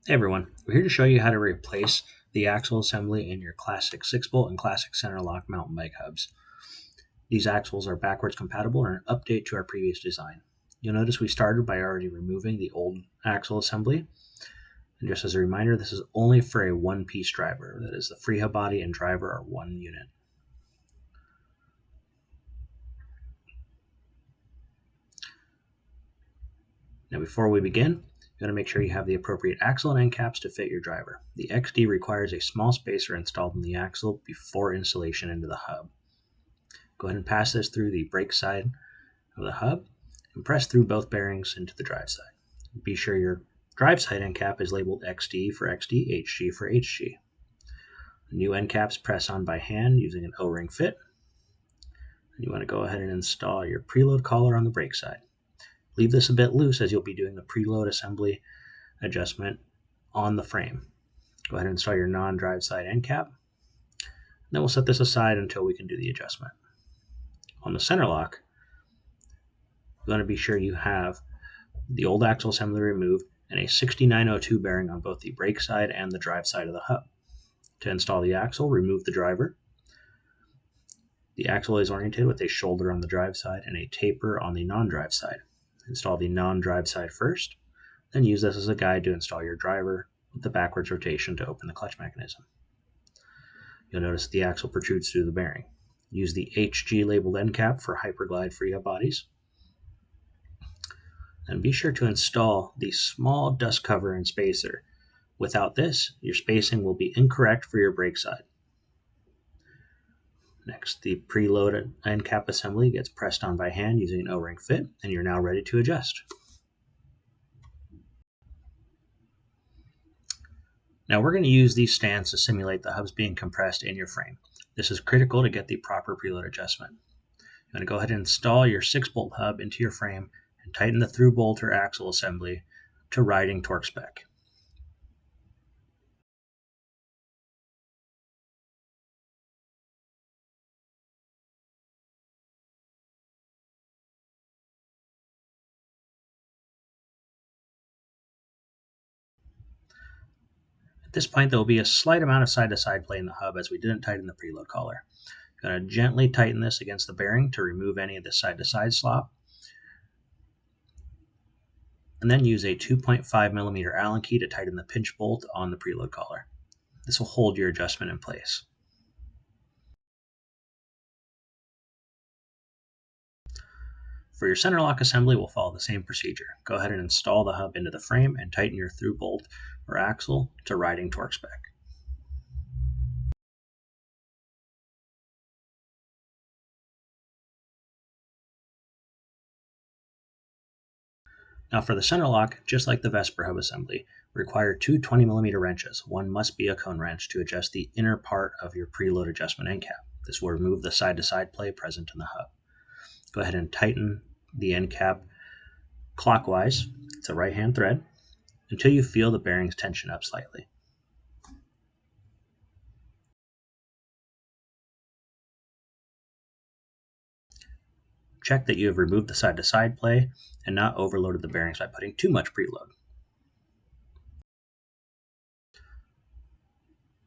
Hey everyone, we're here to show you how to replace the axle assembly in your classic 6-bolt and classic Centerlock mountain bike hubs. These axles are backwards compatible and an update to our previous design. You'll notice we started by already removing the old axle assembly. And just as a reminder, this is only for a one-piece driver. That is, the free hub body and driver are one unit. Now before we begin, you want to make sure you have the appropriate axle and end caps to fit your driver. The XD requires a small spacer installed in the axle before installation into the hub. Go ahead and pass this through the brake side of the hub and press through both bearings into the drive side. Be sure your drive side end cap is labeled XD for XD, HG for HG. The new end caps press on by hand using an O-ring fit. You want to go ahead and install your preload collar on the brake side. Leave this a bit loose as you'll be doing the preload assembly adjustment on the frame. Go ahead and install your non-drive side end cap. Then we'll set this aside until we can do the adjustment. On the center lock, you want to be sure you have the old axle assembly removed and a 6902 bearing on both the brake side and the drive side of the hub. To install the axle, remove the driver. The axle is oriented with a shoulder on the drive side and a taper on the non-drive side. Install the non-drive side first, then use this as a guide to install your driver with the backwards rotation to open the clutch mechanism. You'll notice the axle protrudes through the bearing. Use the HG labeled end cap for Hyperglide free hub bodies. And be sure to install the small dust cover and spacer. Without this, your spacing will be incorrect for your brake side. Next, the preloaded end cap assembly gets pressed on by hand using an O-ring fit, and you're now ready to adjust. Now we're going to use these stands to simulate the hubs being compressed in your frame. This is critical to get the proper preload adjustment. You want to go ahead and install your 6-bolt hub into your frame and tighten the through bolt or axle assembly to riding torque spec. At this point, there will be a slight amount of side-to-side play in the hub as we didn't tighten the preload collar. You're going to gently tighten this against the bearing to remove any of the side-to-side slop. And then use a 2.5mm Allen key to tighten the pinch bolt on the preload collar. This will hold your adjustment in place. For your center lock assembly, we'll follow the same procedure. Go ahead and install the hub into the frame and tighten your through bolt or axle to riding torque spec. Now for the center lock, just like the Vesper hub assembly, require two 20mm wrenches. One must be a cone wrench to adjust the inner part of your preload adjustment end cap. This will remove the side-to-side play present in the hub. Go ahead and tighten the end cap clockwise, it's a right-hand thread, until you feel the bearings tension up slightly. Check that you have removed the side-to-side play and not overloaded the bearings by putting too much preload.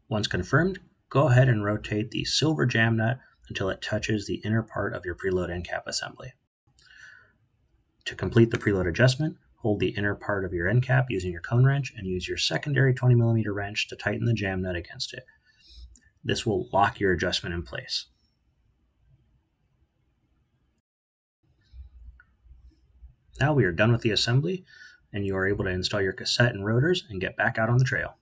Once confirmed, go ahead and rotate the silver jam nut until it touches the inner part of your preload end cap assembly. To complete the preload adjustment, hold the inner part of your end cap using your cone wrench and use your secondary 20mm wrench to tighten the jam nut against it. This will lock your adjustment in place. Now we are done with the assembly, and you are able to install your cassette and rotors and get back out on the trail.